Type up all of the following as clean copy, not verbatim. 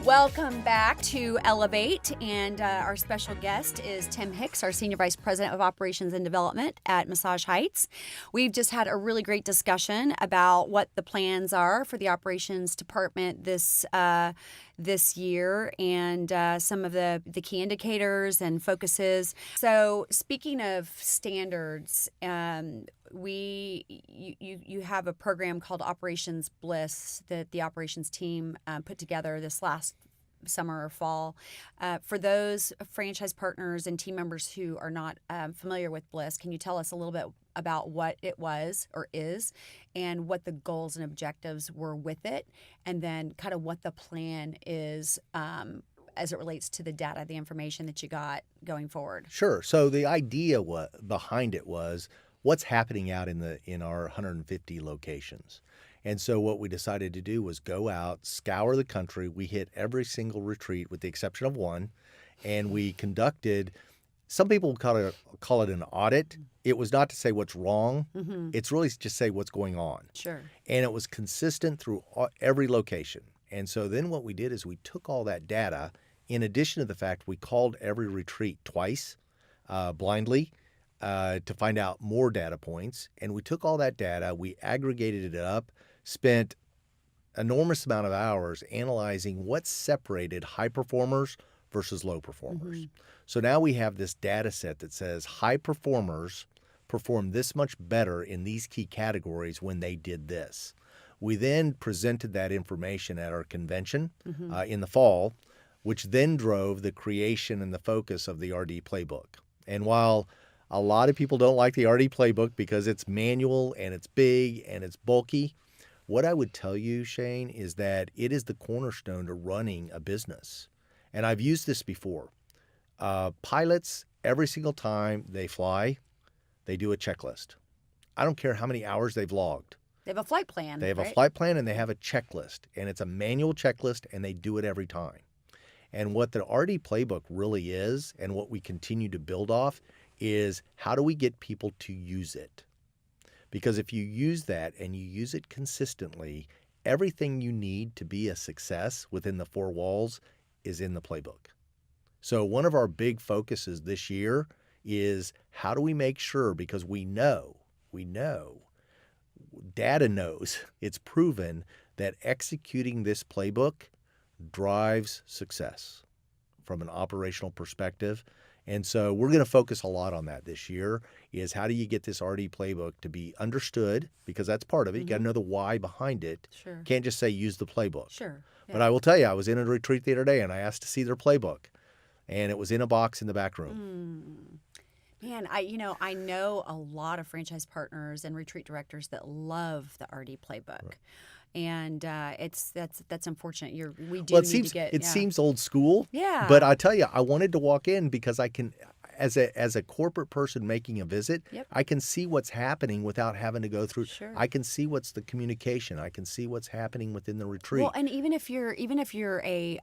Welcome back to Elevate, and our special guest is Tim Hicks, our Senior Vice President of Operations and Development at Massage Heights. We've just had a really great discussion about what the plans are for the operations department this year, and some of the key indicators and focuses. So speaking of standards, you have a program called Operations Bliss that the operations team put together this last summer or fall. For those franchise partners and team members who are not familiar with Bliss, can you tell us a little bit about what it was or is, and what the goals and objectives were with it, and then kind of what the plan is as it relates to the data, the information that you got going forward? Sure. So the idea behind it was what's happening out in our 150 locations. And so what we decided to do was go out, scour the country. We hit every single retreat with the exception of one, and we conducted, some people call it an audit. It was not to say what's wrong. Mm-hmm. It's really just say what's going on. Sure. And it was consistent through every location. And so then what we did is we took all that data, in addition to the fact we called every retreat twice, blindly, to find out more data points. And we took all that data, we aggregated it up, spent enormous amount of hours analyzing what separated high performers versus low performers. Mm-hmm. So now we have this data set that says high performers perform this much better in these key categories when they did this. We then presented that information at our convention in the fall, which then drove the creation and the focus of the RD playbook. And while a lot of people don't like the RD playbook because it's manual and it's big and it's bulky, what I would tell you, Shane, is that it is the cornerstone to running a business. And I've used this before. Pilots, every single time they fly, they do a checklist. I don't care how many hours they've logged. They have a flight plan. They have right? a flight plan and they have a checklist. And it's a manual checklist and they do it every time. And what the RD playbook really is, and what we continue to build off, is how do we get people to use it? Because if you use that and you use it consistently, everything you need to be a success within the four walls is in the playbook. So one of our big focuses this year is how do we make sure, because we know, data knows, it's proven that executing this playbook drives success from an operational perspective. And so we're going to focus a lot on that this year, is how do you get this RD playbook to be understood, because that's part of it. You got to know the why behind it. Sure. Can't just say use the playbook. Sure. Yeah. But I will tell you, I was in a retreat the other day and I asked to see their playbook, and it was in a box in the back room. Man, I know a lot of franchise partners and retreat directors that love the RD playbook. Right. And that's unfortunate. We do need to get. It seems old school. Yeah. But I tell you, I wanted to walk in because I can, as a corporate person making a visit, I can see what's happening without having to go through. Sure. I can see what's the communication. I can see what's happening within the retreat. Well, and even if you're a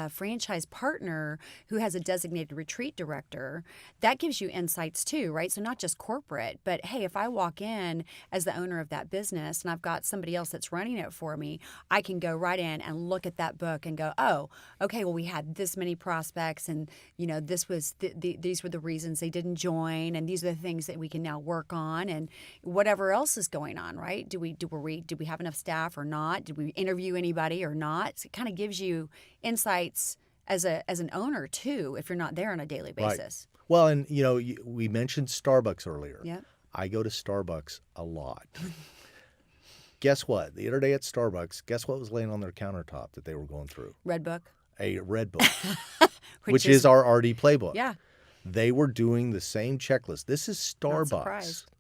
franchise partner who has a designated retreat director, that gives you insights too, right? So not just corporate, but hey, if I walk in as the owner of that business and I've got somebody else that's running it for me, I can go right in and look at that book and go, oh, okay, well, we had this many prospects, and this was these were the reasons they didn't join, and these are the things that we can now work on, and whatever else is going on, right? Did we have enough staff or not? Did we interview anybody or not? So it kind of gives you insights as an owner too, if you're not there on a daily basis. Right. Well, and we mentioned Starbucks earlier. Yeah. I go to Starbucks a lot. Guess what? The other day at Starbucks, guess what was laying on their countertop that they were going through? Red book. A red book, which is our RD playbook. Yeah. They were doing the same checklist. This is Starbucks. Not surprised.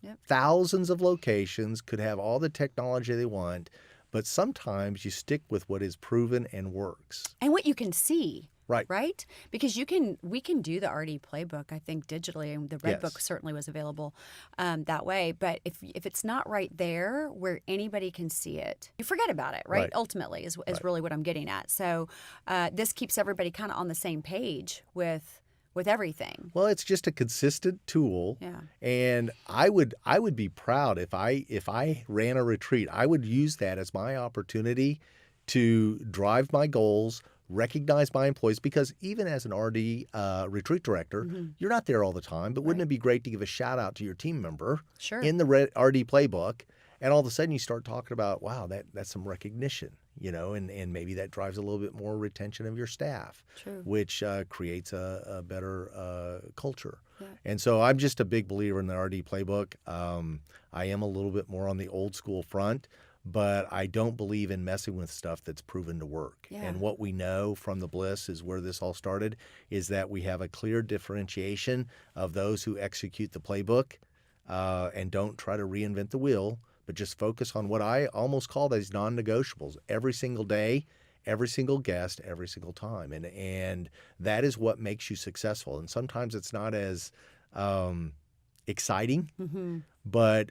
Yep. Thousands of locations, could have all the technology they want, but sometimes you stick with what is proven and works. And what you can see. Right. right? Because we can do the RD playbook, I think, digitally, and the Red Book Yes. certainly was available that way. But if it's not right there where anybody can see it, you forget about it, right? Right. Ultimately, is Right. really what I'm getting at. So this keeps everybody kind of on the same page with everything. Well, it's just a consistent tool, Yeah. and I would be proud if I ran a retreat. I would use that as my opportunity to drive my goals, recognize my employees, because even as an RD retreat director, you're not there all the time. But wouldn't Right. it be great to give a shout out to your team member Sure. in the RD playbook, and all of a sudden you start talking about, wow, that's some recognition, and maybe that drives a little bit more retention of your staff, True. which creates a better culture. Yeah. And so I'm just a big believer in the RD playbook. I am a little bit more on the old school front, but I don't believe in messing with stuff that's proven to work. Yeah. And what we know from the Bliss is where this all started, is that we have a clear differentiation of those who execute the playbook and don't try to reinvent the wheel, but just focus on what I almost call these non-negotiables every single day, every single guest, every single time. And that is what makes you successful. And sometimes it's not as exciting, Mm-hmm. but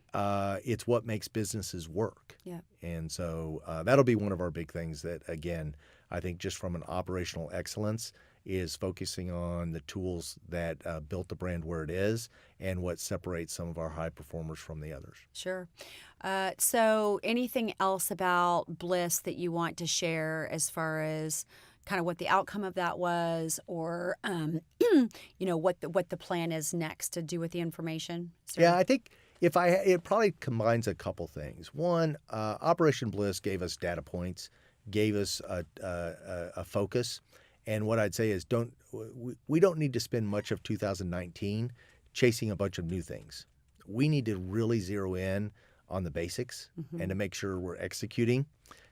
it's what makes businesses work. Yeah. And so that'll be one of our big things that, again, I think just from an operational excellence is focusing on the tools that built the brand where it is and what separates some of our high performers from the others. Sure. So anything else about Bliss that you want to share as far as kind of what the outcome of that was, or what the plan is next to do with the information? Yeah, I think it probably combines a couple things. One, Operation Bliss gave us data points, gave us a focus, and what I'd say is we don't need to spend much of 2019 chasing a bunch of new things. We need to really zero in on the basics and to make sure we're executing,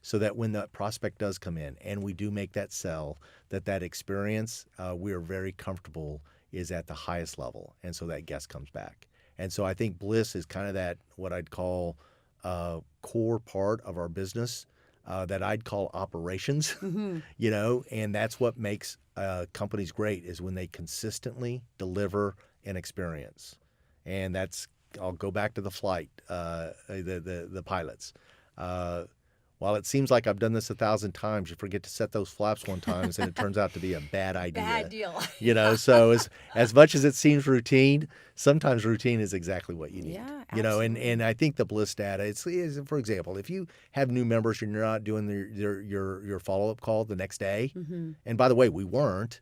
so that when that prospect does come in and we do make that sell, that experience we are very comfortable is at the highest level, and so that guest comes back. And so I think Bliss is kind of that, what I'd call core part of our business that I'd call operations, and that's what makes companies great, is when they consistently deliver an experience. And I'll go back to the flight, the pilots. While it seems like I've done this 1,000 times, you forget to set those flaps one time, and it turns out to be a bad idea. Bad deal. So as much as it seems routine, sometimes routine is exactly what you need. Yeah, And I think the Bliss data, is, for example, if you have new members and you're not doing your follow-up call the next day, and by the way, we weren't,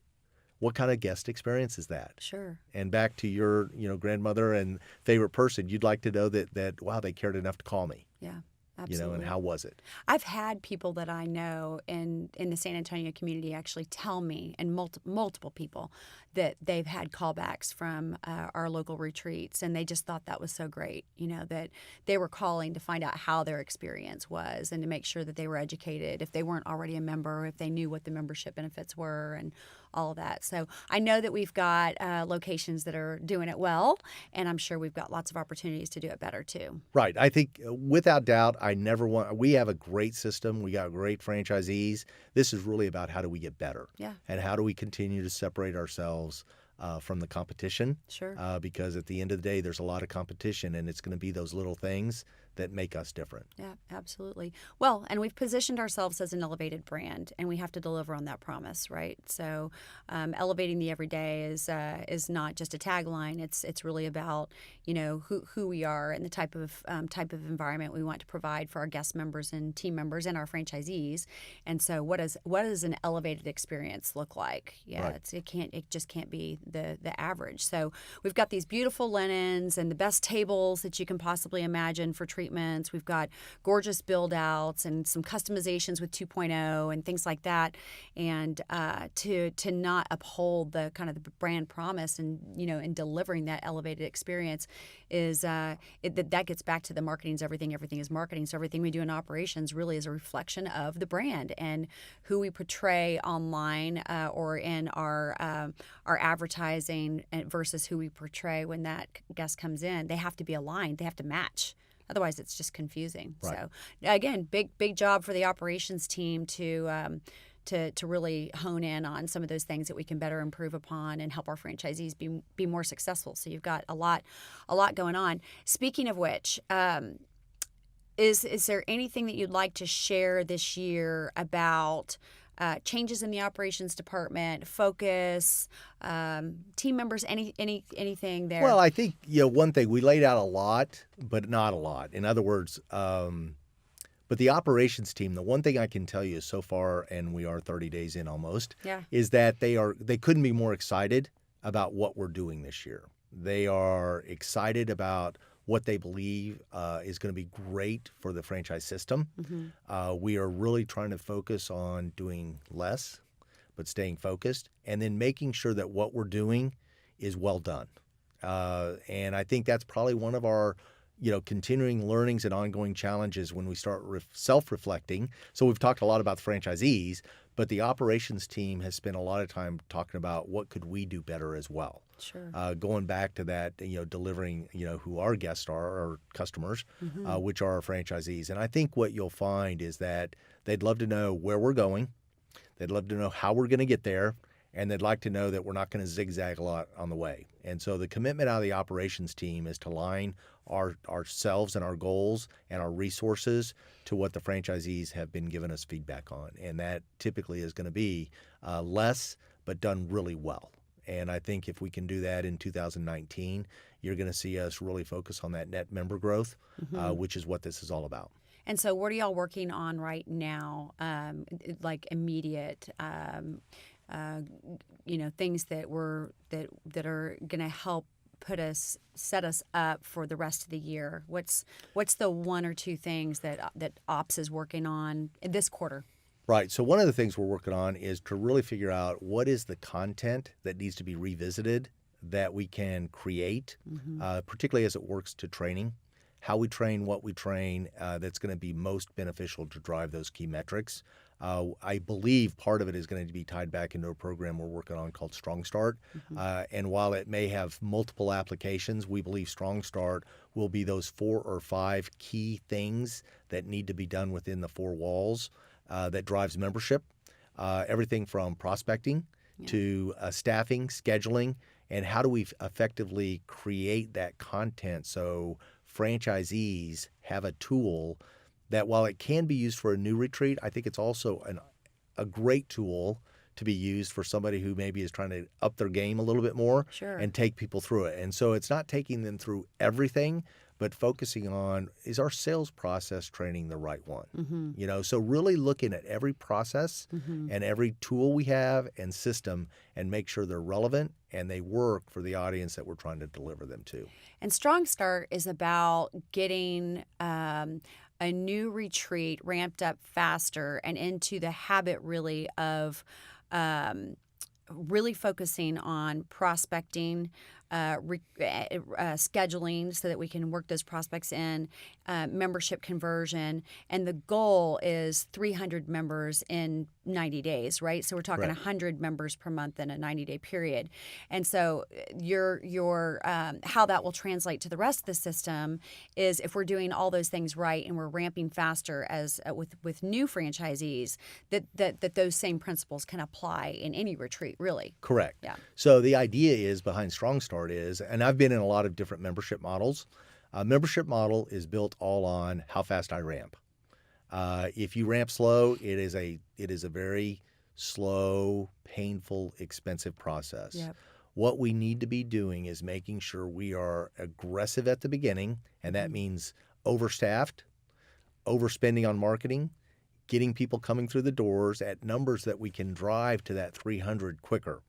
what kind of guest experience is that? Sure. And back to your grandmother and favorite person, you'd like to know that wow, they cared enough to call me. Yeah. Absolutely. And how was it? I've had people that I know in the San Antonio community actually tell me, and multiple people, that they've had callbacks from our local retreats, and they just thought that was so great, that they were calling to find out how their experience was and to make sure that they were educated if they weren't already a member, if they knew what the membership benefits were and all of that. So I know that we've got locations that are doing it well, and I'm sure we've got lots of opportunities to do it better too. Right. I think without doubt, we have a great system. We got great franchisees. This is really about how do we get better? Yeah. And how do we continue to separate ourselves from the competition? Sure. Because at the end of the day, there's a lot of competition, and it's going to be those little things that make us different. Yeah, absolutely. Well, and we've positioned ourselves as an elevated brand, and we have to deliver on that promise, right? So, elevating the everyday is not just a tagline. It's really about who we are and the type of environment we want to provide for our guest members and team members and our franchisees. And so, what does an elevated experience look like? Yeah, Right. it just can't be the average. So we've got these beautiful linens and the best tables that you can possibly imagine for treatments. We've got gorgeous build outs and some customizations with 2.0 and things like that. And to not uphold the kind of the brand promise and in delivering that elevated experience is that gets back to the marketing's everything. Everything is marketing. So everything we do in operations really is a reflection of the brand and who we portray online or in our advertising versus who we portray when that guest comes in. They have to be aligned. They have to match. Otherwise, it's just confusing. Right. So, again, big job for the operations team to to really hone in on some of those things that we can better improve upon and help our franchisees be more successful. So you've got a lot going on. Speaking of which, is there anything that you'd like to share this year about changes in the operations department, focus, team members, anything there? Well, I think, one thing, we laid out a lot, but not a lot. In other words, but the operations team, the one thing I can tell you so far, and we are 30 days in almost, Yeah. is that they couldn't be more excited about what we're doing this year. They are excited about what they believe is going to be great for the franchise system. We are really trying to focus on doing less, but staying focused, and then making sure that what we're doing is well done. And I think that's probably one of our continuing learnings and ongoing challenges when we start self-reflecting. So we've talked a lot about the franchisees, but the operations team has spent a lot of time talking about what could we do better as well. Sure. Going back to that, delivering, who our guests are, our customers, which are our franchisees. And I think what you'll find is that they'd love to know where we're going. They'd love to know how we're going to get there. And they'd like to know that we're not going to zigzag a lot on the way. And so the commitment out of the operations team is to align ourselves and our goals and our resources to what the franchisees have been giving us feedback on. And that typically is going to be less, but done really well. And I think if we can do that in 2019, you're going to see us really focus on that net member growth, which is what this is all about. And so what are y'all working on right now, like immediate things that are going to help set us up for the rest of the year? What's the one or two things that ops is working on in this quarter? Right. So one of the things we're working on is to really figure out what is the content that needs to be revisited that we can create, particularly as it works to training, how we train, what we train, that's going to be most beneficial to drive those key metrics. I believe part of it is going to be tied back into a program we're working on called Strong Start. And while it may have multiple applications, we believe Strong Start will be those 4 or 5 key things that need to be done within the 4 walls that drives membership. Everything from prospecting to staffing, scheduling, and how do we effectively create that content so franchisees have a tool that, while it can be used for a new retreat, I think it's also a great tool to be used for somebody who maybe is trying to up their game a little bit more and take people through it. And so it's not taking them through everything, but focusing on, is our sales process training the right one? So really looking at every process and every tool we have and system and make sure they're relevant and they work for the audience that we're trying to deliver them to. And Strong Start is about getting a new retreat ramped up faster and into the habit really of really focusing on prospecting, scheduling so that we can work those prospects in, membership conversion. And the goal is 300 members in 90 days, right? So we're talking 100 members per month in a 90-day period. And so how that will translate to the rest of the system is if we're doing all those things right and we're ramping faster as with new franchisees, that those same principles can apply in any retreat, really. Correct. Yeah. So the idea is behind Strong Start is, and I've been in a lot of different membership models. A membership model is built all on how fast I ramp. If you ramp slow, it is a very slow, painful, expensive process. Yep. What we need to be doing is making sure we are aggressive at the beginning, and that means overstaffed, overspending on marketing, getting people coming through the doors at numbers that we can drive to that 300 quicker.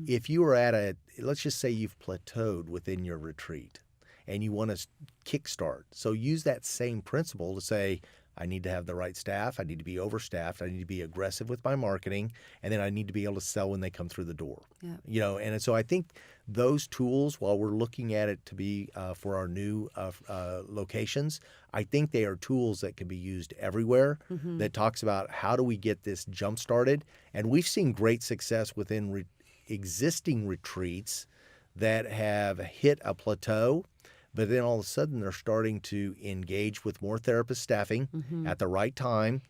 If you are let's just say you've plateaued within your retreat and you want to kickstart. So use that same principle to say, I need to have the right staff. I need to be overstaffed. I need to be aggressive with my marketing. And then I need to be able to sell when they come through the door. Yeah. And so I think those tools, while we're looking at it to be for our new locations, I think they are tools that can be used everywhere that talks about how do we get this jump started. And we've seen great success within existing retreats that have hit a plateau. But then all of a sudden, they're starting to engage with more therapist staffing at the right time,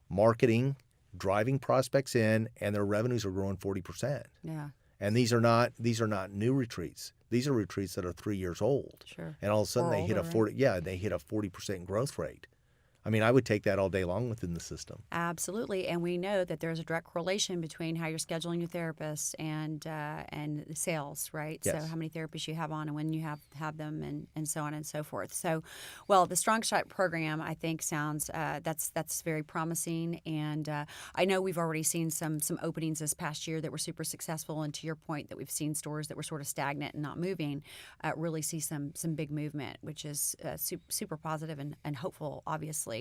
marketing, driving prospects in, and their revenues are growing 40%. Yeah. And these are not new retreats. These are retreats that are 3 years old. Sure. And all of a sudden Or they hit a older, 40 yeah, they hit a 40% growth rate. I mean, I would take that all day long within the system. Absolutely, and we know that there's a direct correlation between how you're scheduling your therapists and the sales, right? So Yes. how many therapists you have on and when you have them, and so on and so forth. So, well, the Strong Shot program, I think, sounds that's very promising, and I know we've already seen some openings this past year that were super successful. And to your point, that we've seen stores that were sort of stagnant and not moving, really see some big movement, which is super positive and hopeful, obviously.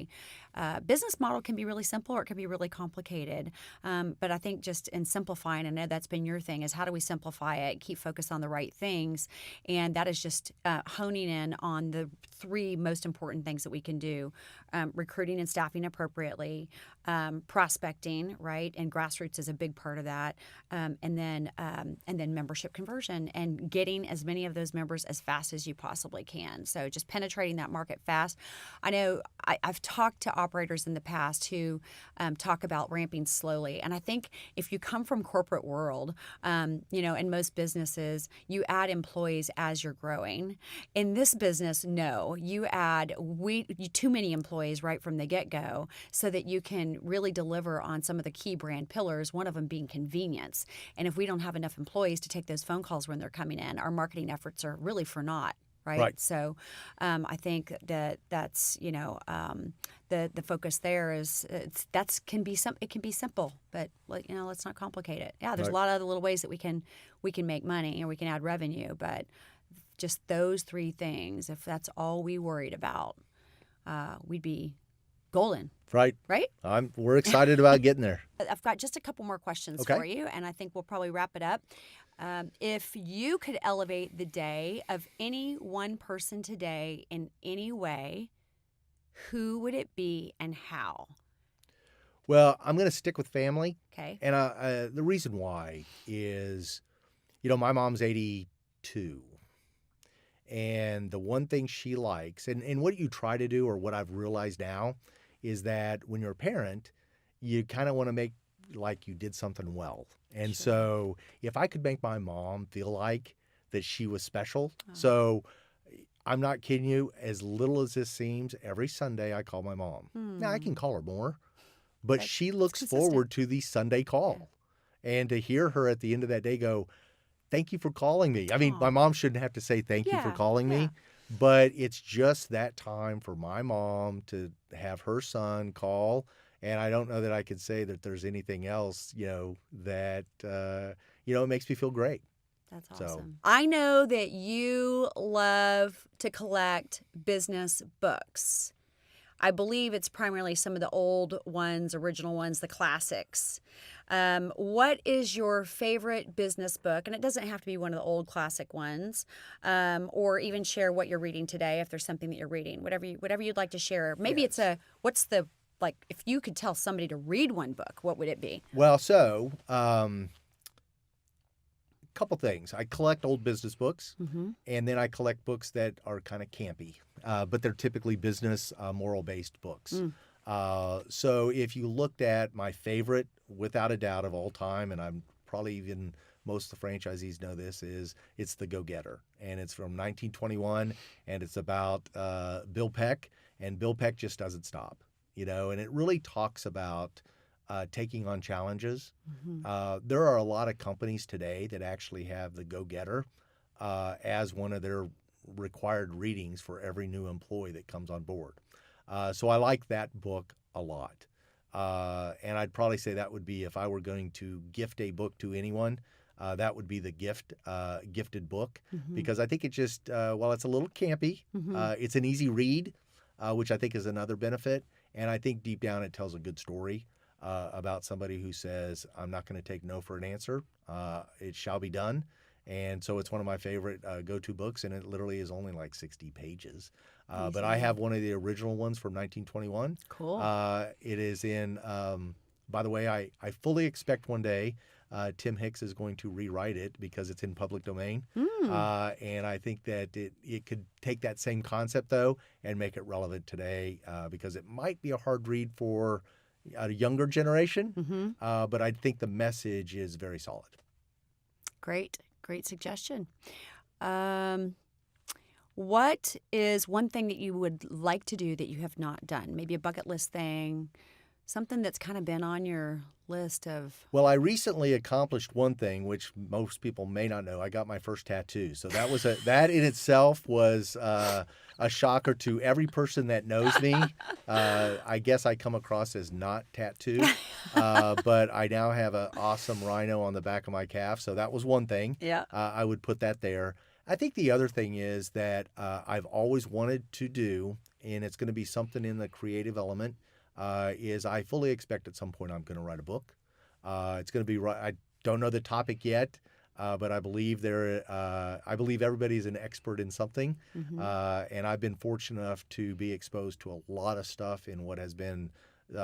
Business model can be really simple or it can be really complicated. But I think just in simplifying, I know that's been your thing, is how do we simplify it, keep focused on the right things? And that is just honing in on the three most important things that we can do: recruiting and staffing appropriately, prospecting, right? And grassroots is a big part of that. And then membership conversion and getting as many of those members as fast as you possibly can. So just penetrating that market fast. I know I've talked to operators in the past who talk about ramping slowly. And I think if you come from corporate world, in most businesses, you add employees as you're growing. In this business, no, you add too many employees right from the get-go so that you can really deliver on some of the key brand pillars, one of them being convenience. And if we don't have enough employees to take those phone calls when they're coming in, our marketing efforts are really for naught. Right. So I think that's the focus there is it can be simple, but let's not complicate it. Yeah, there's a lot of other little ways that we can make money and we can add revenue, but just those three things, if that's all we worried about, we'd be golden. Right. Right? We're excited about getting there. I've got just a couple more questions for you, and I think we'll probably wrap it up. If you could elevate the day of any one person today in any way, who would it be and how? Well, I'm going to stick with family. Okay. And the reason why is, my mom's 82. And the one thing she likes, and what you try to do, or what I've realized now, is that when you're a parent, you kind of want to make like you did something well. And so if I could make my mom feel like that she was special. So I'm not kidding you, as little as this seems, every Sunday I call my mom. Now, I can call her more, but she looks forward to the Sunday call. Yeah. And to hear her at the end of that day go, "Thank you for calling me." I mean, my mom shouldn't have to say thank you for calling me, but it's just that time for my mom to have her son call. And I don't know that I could say that there's anything else, that, it makes me feel great. That's awesome. So, I know that you love to collect business books. I believe it's primarily some of the old ones, original ones, the classics. What is your favorite business book? And it doesn't have to be one of the old classic ones, or even share what you're reading today if there's something that you're reading, whatever you'd like to share. Maybe it's if you could tell somebody to read one book, what would it be? Well, so couple things. I collect old business books, and then I collect books that are kind of campy, but they're typically business moral-based books. So if you looked at my favorite, without a doubt, of all time, and I'm probably even most of the franchisees know this, it's The Go-Getter. And it's from 1921, and it's about Bill Peck, and Bill Peck just doesn't stop, and it really talks about taking on challenges. There are a lot of companies today that actually have The Go-Getter as one of their required readings for every new employee that comes on board. So I like that book a lot. And I'd probably say that would be, if I were going to gift a book to anyone, that would be the gifted book, because I think it just, while it's a little campy, it's an easy read, which I think is another benefit. And I think deep down it tells a good story about somebody who says, "I'm not going to take no for an answer. It shall be done." And so it's one of my favorite go-to books, and it literally is only like 60 pages. But I have one of the original ones from 1921. Cool. It is in, by the way, I fully expect one day Tim Hicks is going to rewrite it because it's in public domain. And I think that it could take that same concept, though, and make it relevant today, because it might be a hard read for a younger generation, Mm-hmm. but I think the message is very solid. Great suggestion. What is one thing that you would like to do that you have not done? Maybe a bucket list thing, something that's kind of been on your list of. Well, I recently accomplished one thing, which most people may not know. I got my first tattoo, so that in itself was a shocker to every person that knows me. I guess I come across as not tattooed, but I now have an awesome rhino on the back of my calf, so that was one thing. Yeah. I would put that there. I think the other thing is that I've always wanted to do, and it's going to be something in the creative element, is I fully expect at some point I'm going to write a book. It's going to be, I don't know the topic yet, but I believe I believe everybody's an expert in something, Mm-hmm. and I've been fortunate enough to be exposed to a lot of stuff in what has been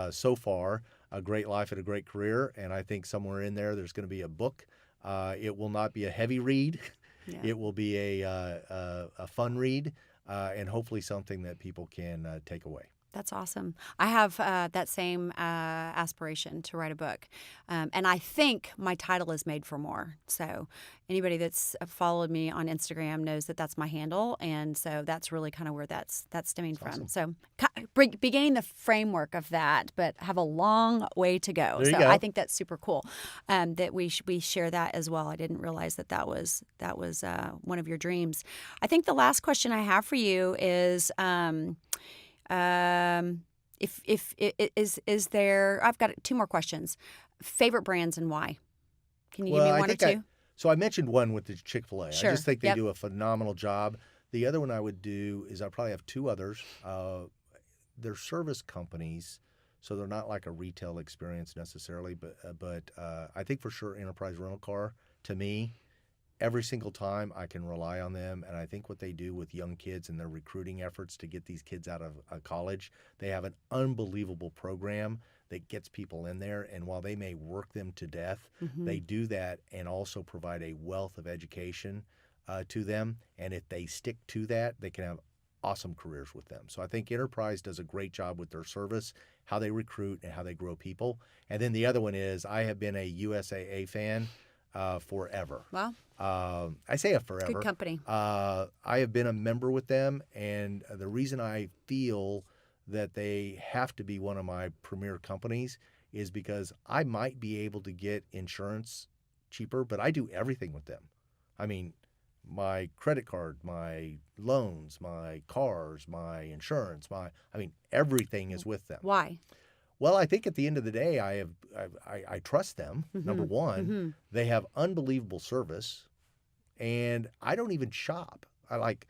so far a great life and a great career. And I think somewhere in there's going to be a book. It will not be a heavy read. Yeah. It will be a fun read, and hopefully something that people can take away. That's awesome. I have that same aspiration to write a book. And I think my title is Made for More. So anybody that's followed me on Instagram knows that that's my handle. And so that's really kind of where that's stemming from. Awesome. So beginning the framework of that, but have a long way to go. There you So go. I think that's super cool that we share that as well. I didn't realize that was one of your dreams. I think the last question I have for you is... is there? I've got two more questions. Favorite brands and why? Can you give me one or two? So I mentioned one with the Chick-fil-A. Sure. I just think they Yep. do a phenomenal job. The other one I would do is I probably have two others. They're service companies, so they're not like a retail experience necessarily, but I think for sure Enterprise Rental Car, to me, every single time I can rely on them. And I think what they do with young kids and their recruiting efforts to get these kids out of college, they have an unbelievable program that gets people in there. And while they may work them to death, Mm-hmm. they do that and also provide a wealth of education to them. And if they stick to that, they can have awesome careers with them. So I think Enterprise does a great job with their service, how they recruit and how they grow people. And then the other one is I have been a USAA fan forever. Well, I say a forever. good company. I have been a member with them, and the reason I feel that they have to be one of my premier companies is because I might be able to get insurance cheaper, but I do everything with them. I mean, my credit card, my loans, my cars, my insurance, everything is with them. Why? Well, I think at the end of the day, I trust them. Mm-hmm. Number one, Mm-hmm. they have unbelievable service, and I don't even shop. I like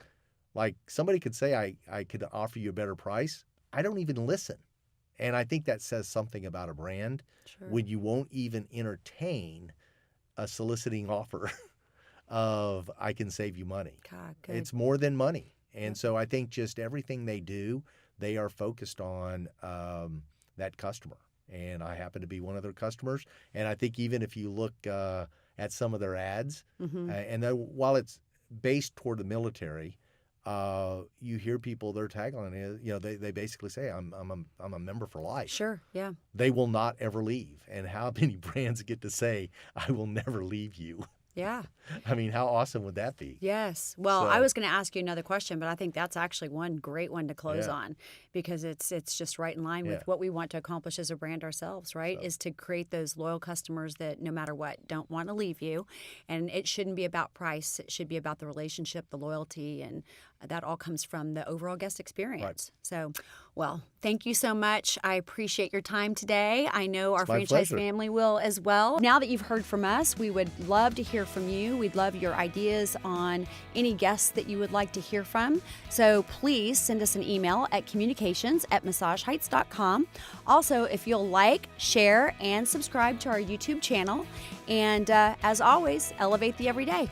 somebody could say I could offer you a better price. I don't even listen, and I think that says something about a brand Sure. when you won't even entertain a soliciting offer of I can save you money. God, good. It's more than money, and Yep. so I think just everything they do, they are focused on that customer, and I happen to be one of their customers. And I think even if you look at some of their ads, Mm-hmm. and then while it's based toward the military, you hear people, their tagline is, they basically say, I'm a member for life. Sure. Yeah. They will not ever leave. And how many brands get to say, I will never leave you? Yeah. I mean, how awesome would that be? Yes. Well, So- I was going to ask you another question, but I think that's actually one great one to close Yeah. on because it's just right in line with Yeah. what we want to accomplish as a brand ourselves, right? So- Is to create those loyal customers that no matter what don't want to leave you. And it shouldn't be about price. It should be about the relationship, the loyalty, and that all comes from the overall guest experience. So, well, thank you so much. I appreciate your time today. I know our my franchise pleasure. family will as well. Now that you've heard from us, we would love to hear from you. We'd love your ideas on any guests that you would like to hear from. So please send us an email at communications@massageheights.com. Also, if you'll like, share, and subscribe to our YouTube channel. And as always, elevate the everyday.